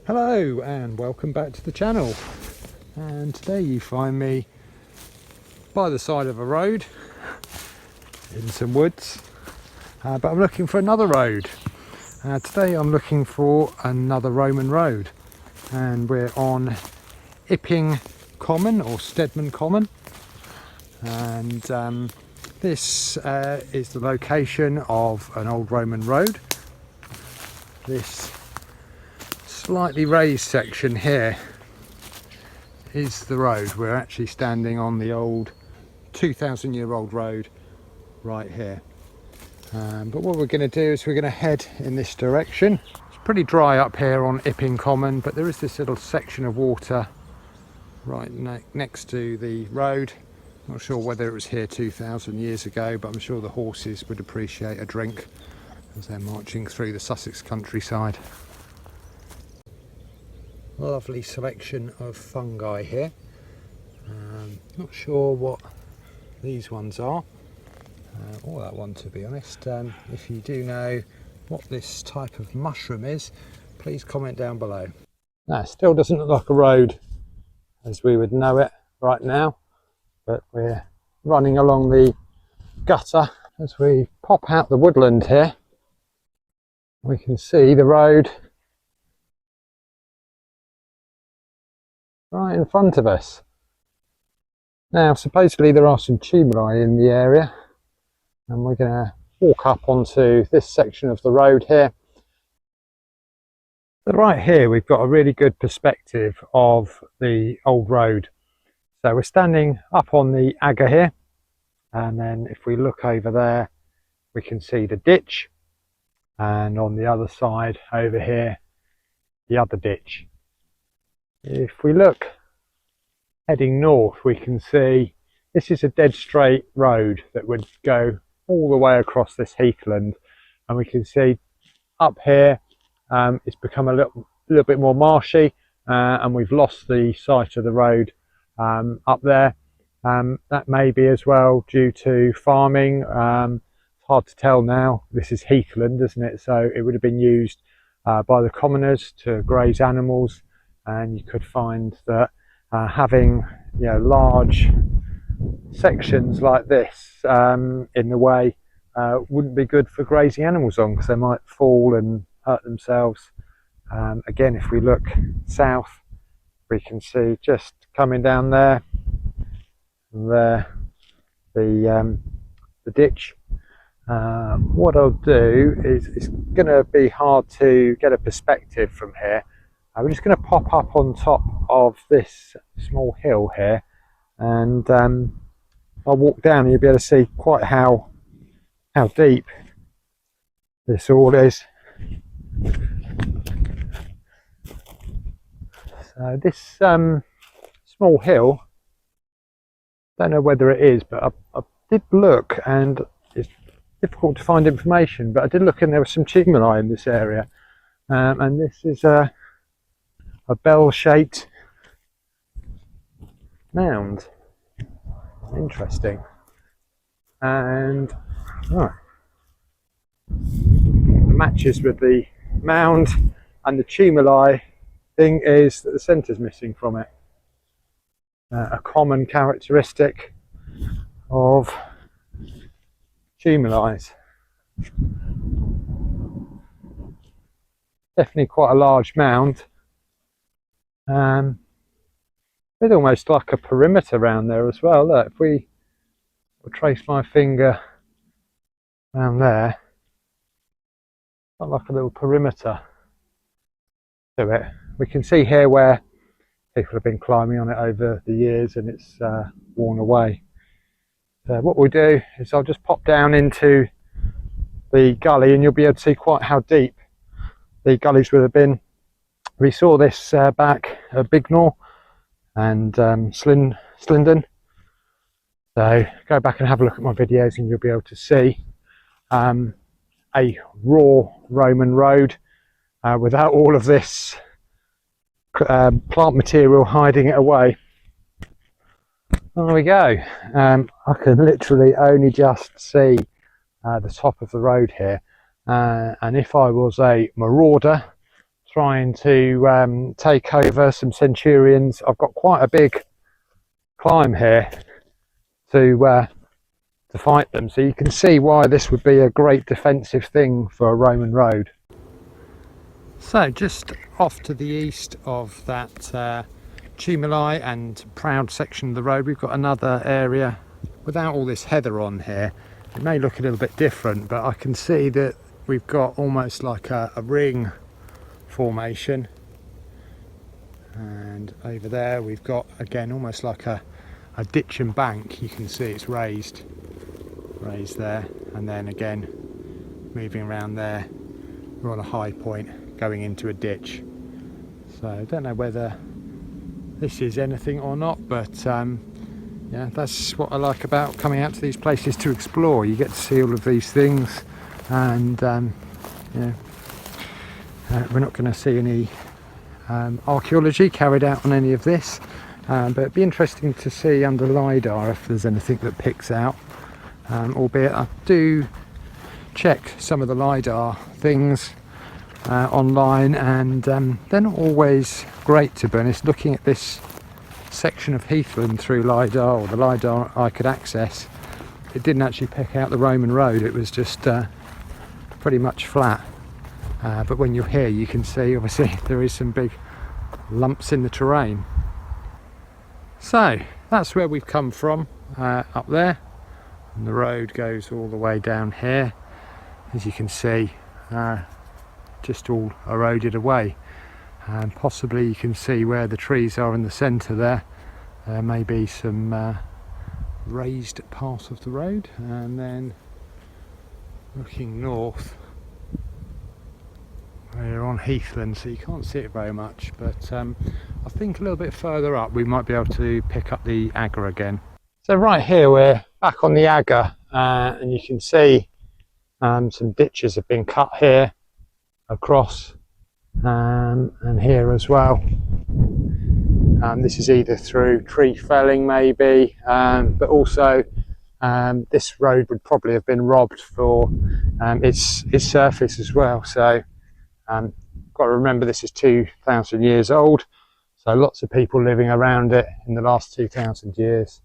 Hello and welcome back to the channel, and today you find me by the side of a road in some woods, but I'm looking for another road. Today I'm looking for another Roman road, and we're on Iping Common or Stedman Common, and this is the location of an old Roman road. This slightly raised section here is the road. We're actually standing on the old 2,000-year-old road right here, but what we're going to do is we're going to head in this direction. It's pretty dry up here on Iping Common, but there is this little section of water right next to the road. Not sure whether it was here 2,000 years ago, but I'm sure the horses would appreciate a drink as they're marching through the Sussex countryside. Lovely selection of fungi here. Not sure what these ones are, or that one to be honest. If you do know what this type of mushroom is, please comment down below. It still doesn't look like a road as we would know it right now, but we're running along the gutter. As we pop out the woodland here, we can see the road right in front of us. Now supposedly there are some tumuli in the area, and we're going to walk up onto this section of the road here. But right here we've got a really good perspective of the old road. So we're standing up on the agger here, and then if we look over there we can see the ditch, and on the other side over here the other ditch. If we look heading north, we can see this is a dead straight road that would go all the way across this heathland, and we can see up here it's become a little bit more marshy, and we've lost the sight of the road up there. That may be as well due to farming. It's hard to tell now. This is heathland, isn't it? So it would have been used by the commoners to graze animals. And you could find that having large sections like this in the way wouldn't be good for grazing animals on, because they might fall and hurt themselves. Again, if we look south, we can see just coming down there the ditch. What I'll do is, it's going to be hard to get a perspective from here. We're just going to pop up on top of this small hill here, and I'll walk down and you'll be able to see quite how deep this all is. So this small hill, don't know whether it is, but I did look, and it's difficult to find information, but I did look and there was some tumuli in this area, and this is a bell-shaped mound. Interesting. And matches with the mound and the tumuli thing is that the centre's missing from it. A common characteristic of tumuli. Definitely quite a large mound. There's almost like a perimeter around there as well. Look, if we trace my finger around there, got like a little perimeter to it. We can see here where people have been climbing on it over the years, and it's worn away. So what we'll do is I'll just pop down into the gully, and you'll be able to see quite how deep the gullies would have been. We saw this back at Bignor and Slindon, so go back and have a look at my videos and you'll be able to see a raw Roman road without all of this plant material hiding it away. There we go. I can literally only just see the top of the road here, and if I was a marauder trying to take over some centurions. I've got quite a big climb here to fight them, so you can see why this would be a great defensive thing for a Roman road. So just off to the east of that tumuli and proud section of the road, we've got another area without all this heather on here. It may look a little bit different, but I can see that we've got almost like a ring formation, and over there we've got again almost like a ditch and bank. You can see it's raised there, and then again moving around there we're on a high point going into a ditch. So I don't know whether this is anything or not, but yeah, that's what I like about coming out to these places to explore. You get to see all of these things, and yeah, we're not going to see any archaeology carried out on any of this, but it'd be interesting to see under LiDAR if there's anything that picks out, albeit I do check some of the LiDAR things online, and they're not always great, to be honest. Looking at this section of heathland through LiDAR, or the LiDAR I could access, it didn't actually pick out the Roman road. It was just pretty much flat, but when you're here you can see obviously there is some big lumps in the terrain. So that's where we've come from, up there, and the road goes all the way down here, as you can see, just all eroded away, and possibly you can see where the trees are in the centre there. There may be some raised part of the road, and then looking north we're on heathland, so you can't see it very much, but I think a little bit further up we might be able to pick up the Agger again. So right here we're back on the Agger, and you can see some ditches have been cut here, across, and here as well. This is either through tree felling maybe, but also this road would probably have been robbed for its surface as well. So got to remember this is 2,000 years old, so lots of people living around it in the last 2,000 years.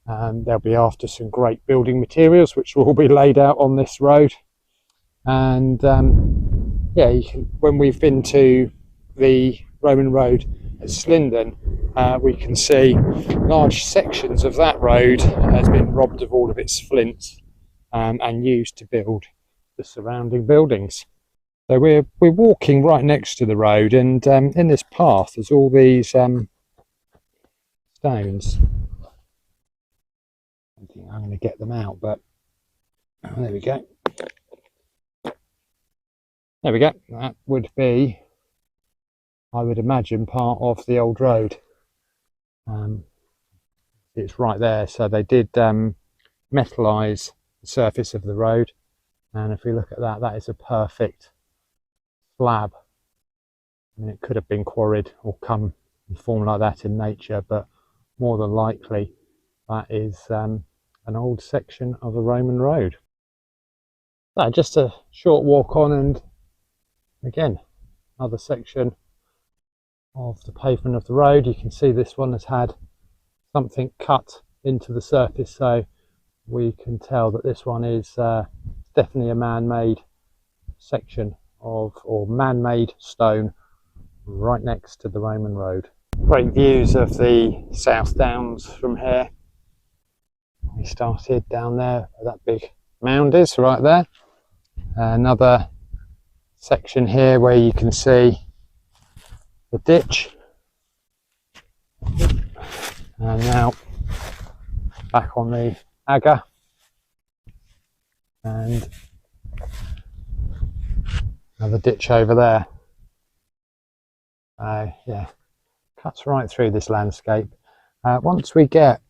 They'll be after some great building materials which will all be laid out on this road, and yeah, when we've been to the Roman road at Slindon, we can see large sections of that road has been robbed of all of its flints and used to build the surrounding buildings. So we're walking right next to the road, and in this path there's all these stones. I don't think I'm going to get them out, but there we go. There we go. That would be, I would imagine, part of the old road. It's right there, so they did metallise the surface of the road, and if we look at that, that is a perfect slab. I mean, it could have been quarried or come and formed like that in nature, but more than likely that is an old section of a Roman road. So just a short walk on, and again another section of the pavement of the road. You can see this one has had something cut into the surface, so we can tell that this one is definitely a man-made section of, or man-made stone, right next to the Roman road. Great views of the South Downs from here. We started down there where that big mound is, right there. Another section here where you can see the ditch, and now back on the Agger, and another ditch over there. Yeah, cuts right through this landscape. Once we get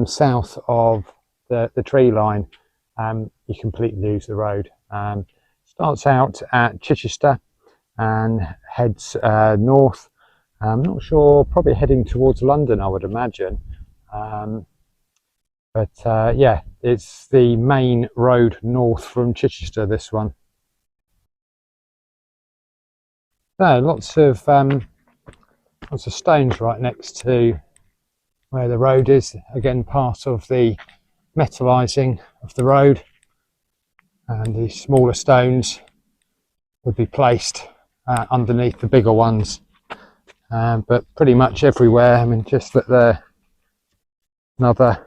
south of the tree line, you completely lose the road. Starts out at Chichester and heads north. I'm not sure, probably heading towards London, I would imagine. But yeah, it's the main road north from Chichester, this one. So lots of stones right next to where the road is. Again, part of the metallising of the road, and the smaller stones would be placed underneath the bigger ones. But pretty much everywhere, I mean, just look there, another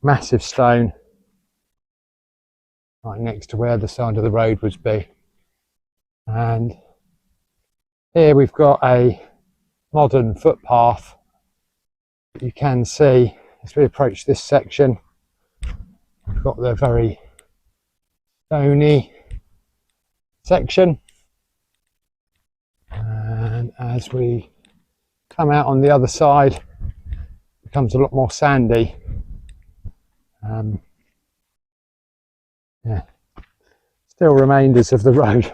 massive stone right next to where the side of the road would be. And here we've got a modern footpath. You can see as we approach this section, we've got the very stony section, and as we come out on the other side, it becomes a lot more sandy. Yeah, still remainders of the road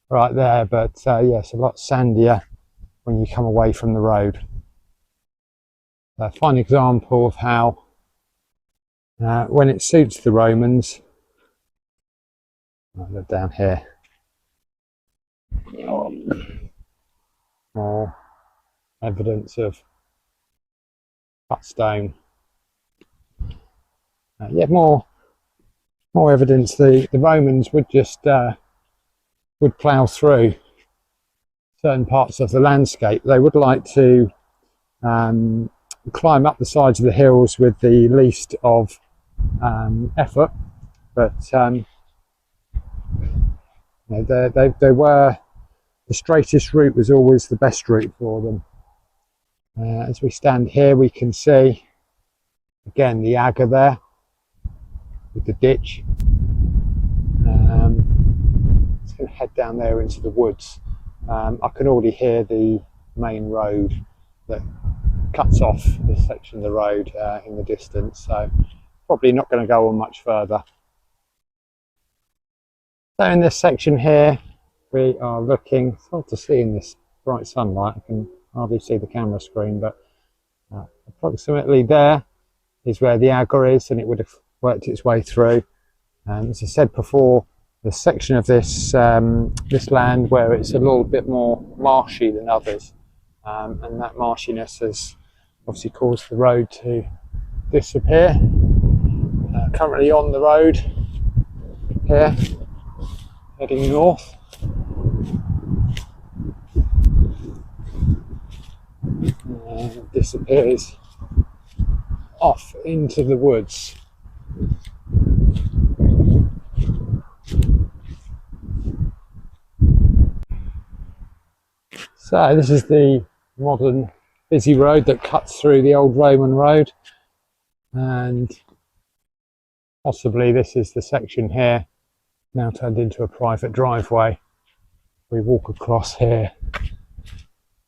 right there, but yes, a lot sandier when you come away from the road. A fine example of how when it suits the Romans, I'll look down here, more evidence of cut stone. Yeah, more evidence the Romans would just would plough through certain parts of the landscape. They would like to climb up the sides of the hills with the least of effort, but you know, they were, the straightest route was always the best route for them. As we stand here, we can see again the Agger there with the ditch. It's going to head down there into the woods. I can already hear the main road that cuts off this section of the road in the distance, so probably not going to go on much further. So in this section here, we are looking, it's hard to see in this bright sunlight, I can hardly see the camera screen, but approximately there is where the Agger is, and it would have worked its way through. As I said before, the section of this this land where it's a little bit more marshy than others, and that marshiness has obviously caused the road to disappear. Currently on the road here, heading north. It disappears off into the woods. So this is the modern busy road that cuts through the old Roman road, and possibly this is the section here now turned into a private driveway. We walk across here,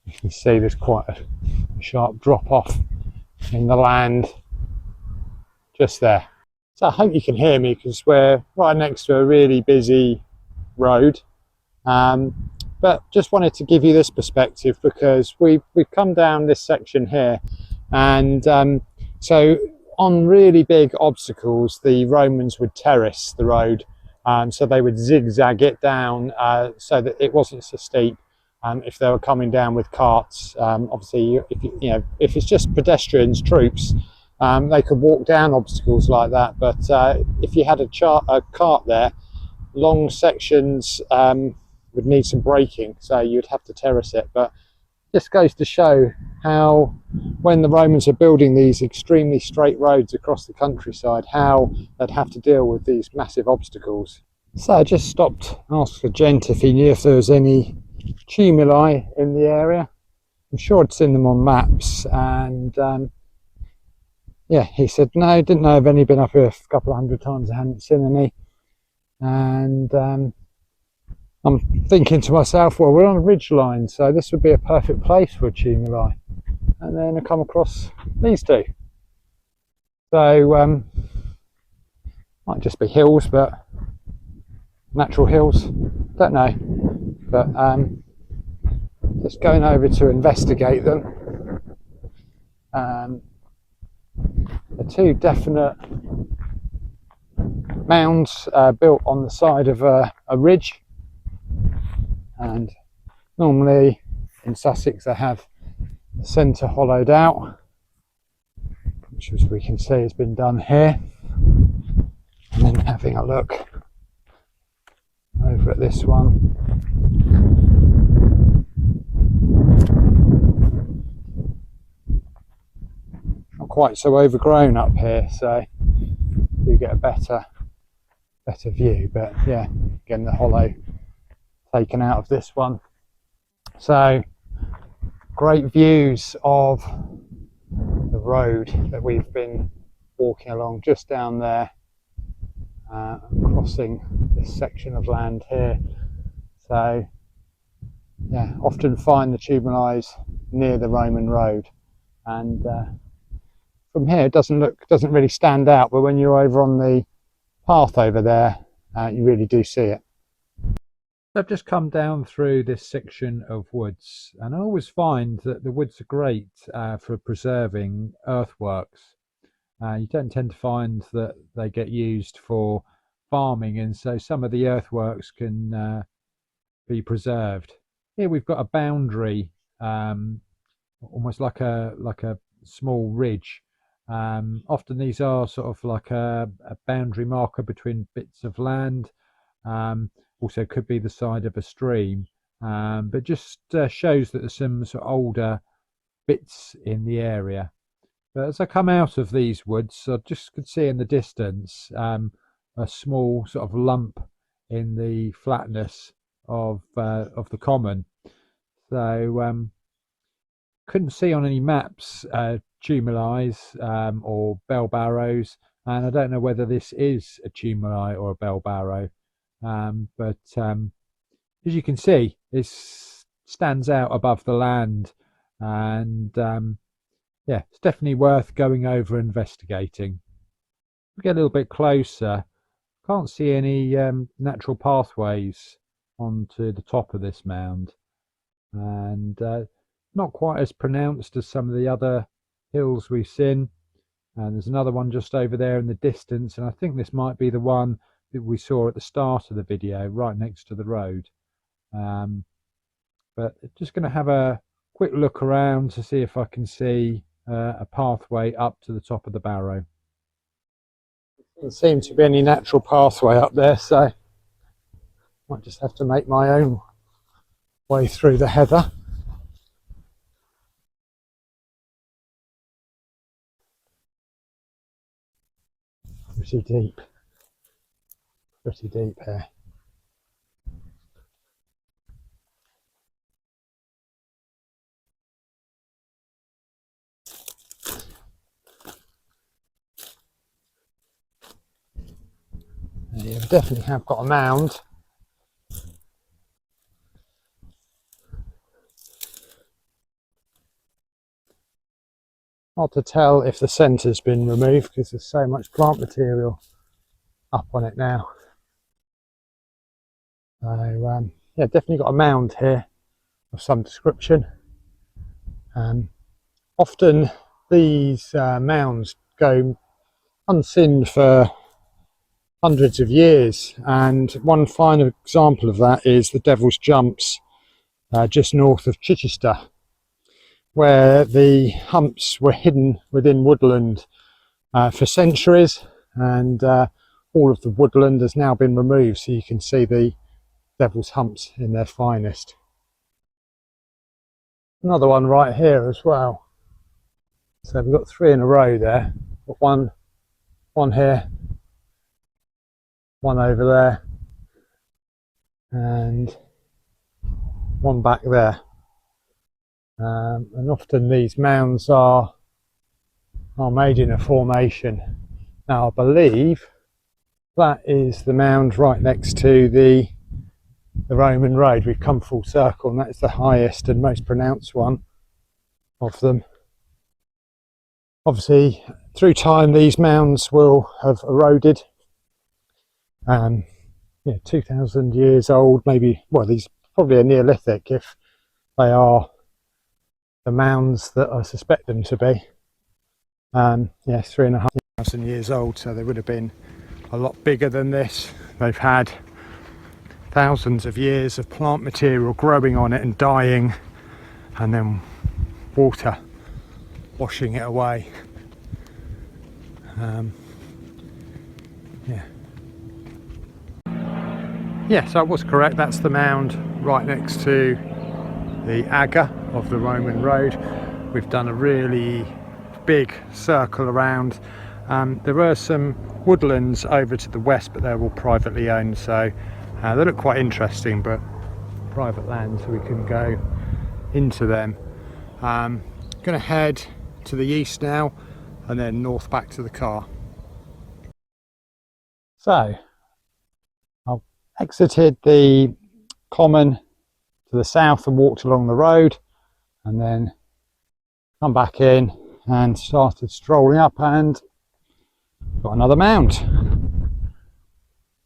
you can see there's quite a sharp drop off in the land just there. So I hope you can hear me because we're right next to a really busy road. But just wanted to give you this perspective because we've come down this section here, and so on really big obstacles the Romans would terrace the road, so they would zigzag it down so that it wasn't so steep. If they were coming down with carts, obviously if it's just pedestrians, troops, they could walk down obstacles like that, but if you had a cart there, long sections would need some braking, so you'd have to terrace it. But this goes to show how, when the Romans are building these extremely straight roads across the countryside, how they'd have to deal with these massive obstacles. So I just stopped, asked the gent if he knew if there was any tumuli in the area. I'm sure I'd seen them on maps, and yeah, he said no, didn't know of any, been up here a couple of hundred times, I hadn't seen any. And I'm thinking to myself, well, we're on a ridge line, so this would be a perfect place for a tumuli. And then I come across these two. So might just be hills, but natural hills, don't know. But just going over to investigate them. The two definite mounds built on the side of a ridge, and Normally in Sussex they have the centre hollowed out, which as we can see has been done here. And then having a look over at this one, not quite so overgrown up here, so you get a better view. But yeah, again the hollow taken out of this one, so great views of the road that we've been walking along just down there, crossing this section of land here. So yeah, often find the tumuli near the Roman road, and from here it doesn't really stand out, but when you're over on the path over there, you really do see it. I've just come down through this section of woods, and I always find that the woods are great for preserving earthworks. You don't tend to find that they get used for farming, and so some of the earthworks can be preserved. Here we've got a boundary, almost like a small ridge. Often these are sort of like a boundary marker between bits of land. Also could be the side of a stream, but just shows that there's some sort of older bits in the area. But as I come out of these woods, I just could see in the distance a small sort of lump in the flatness of the common. So couldn't see on any maps tumuli or bell barrows, and I don't know whether this is a tumuli or a bell barrow. But as you can see, it stands out above the land, and yeah, it's definitely worth going over investigating. We get a little bit closer, can't see any natural pathways onto the top of this mound, and not quite as pronounced as some of the other hills we've seen. And there's another one just over there in the distance, and I think this might be the one that we saw at the start of the video, right next to the road. But just going to have a quick look around to see if I can see a pathway up to the top of the barrow. Doesn't seem to be any natural pathway up there, so might just have to make my own way through the heather. Pretty deep here. You definitely have got a mound. Hard to tell if the centre's been removed because there's so much plant material up on it now. So yeah, definitely got a mound here of some description. Often these mounds go unseen for hundreds of years, and one fine example of that is the Devil's Jumps just north of Chichester, where the humps were hidden within woodland for centuries, and all of the woodland has now been removed, so you can see the Devil's Humps in their finest. Another one right here as well. So we've got three in a row there. Got one here, one over there, and one back there. And often these mounds are made in a formation. Now I believe that is the mound right next to the Roman road. We've come full circle, and that's the highest and most pronounced one of them. Obviously through time these mounds will have eroded. Yeah, 2,000 years old, maybe. Well, these probably are Neolithic if they are the mounds that I suspect them to be. Yeah, 3,500 years old, so they would have been a lot bigger than this. They've had thousands of years of plant material growing on it and dying, and then water washing it away. Yeah, so I was correct, that's the mound right next to the Agger of the Roman road. We've done a really big circle around. There are some woodlands over to the west, but they're all privately owned, so they look quite interesting, but private land, so we can go into them. Going to head to the east now and then north back to the car. So I've exited the common to the south and walked along the road, and then come back in and started strolling up and got another mound.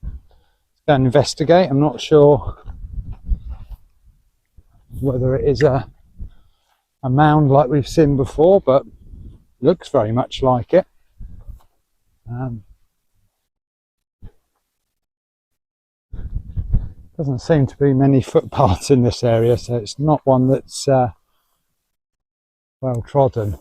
Let's go and investigate. I'm not sure whether it is a mound like we've seen before, but looks very much like it. Doesn't seem to be many footpaths in this area, so it's not one that's well trodden.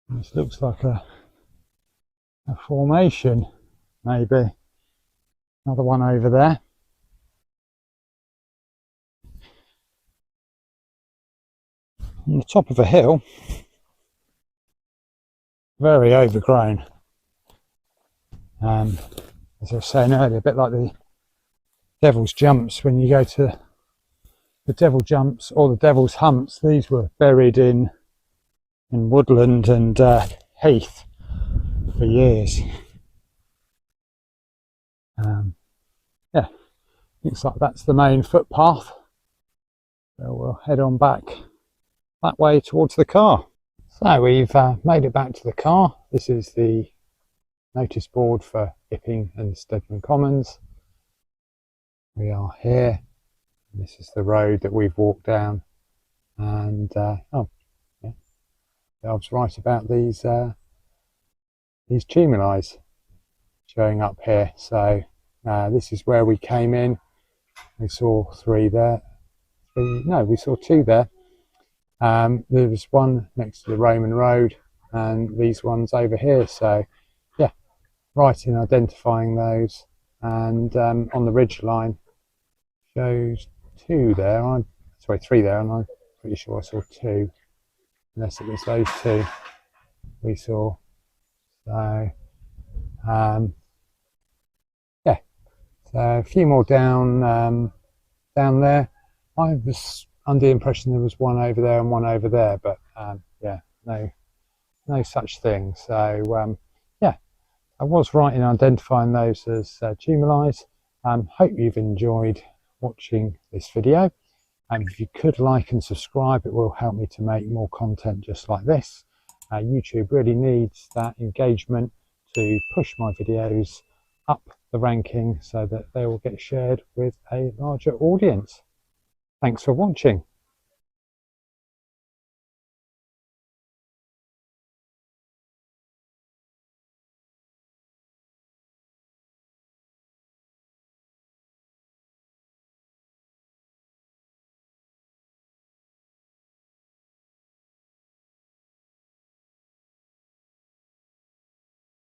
This looks like a formation, maybe. Another one over there. On the top of a hill, very overgrown. As I was saying earlier, a bit like the Devil's Jumps. When you go to the Devil Jumps or the Devil's Humps, these were buried in woodland and heath for years. Yeah, looks like that's the main footpath. So we'll head on back that way towards the car. So we've made it back to the car. This is the notice board for Iping and Stedman Commons. We are here. This is the road that we've walked down, and oh yeah, I was right about these tumuli showing up here. So this is where we came in. We saw three there. We saw two there. There was one next to the Roman road, and these ones over here. So yeah, right in identifying those. And on the ridge line shows two there. Three there, and I'm pretty sure I saw two, unless it was those two we saw. So yeah, so a few more down there. I was under the impression there was one over there and one over there, but yeah, no such thing. So yeah, I was right in identifying those as tumuli. Hope you've enjoyed watching this video. If you could like and subscribe, it will help me to make more content just like this. YouTube really needs that engagement to push my videos up the ranking so that they will get shared with a larger audience. Thanks for watching.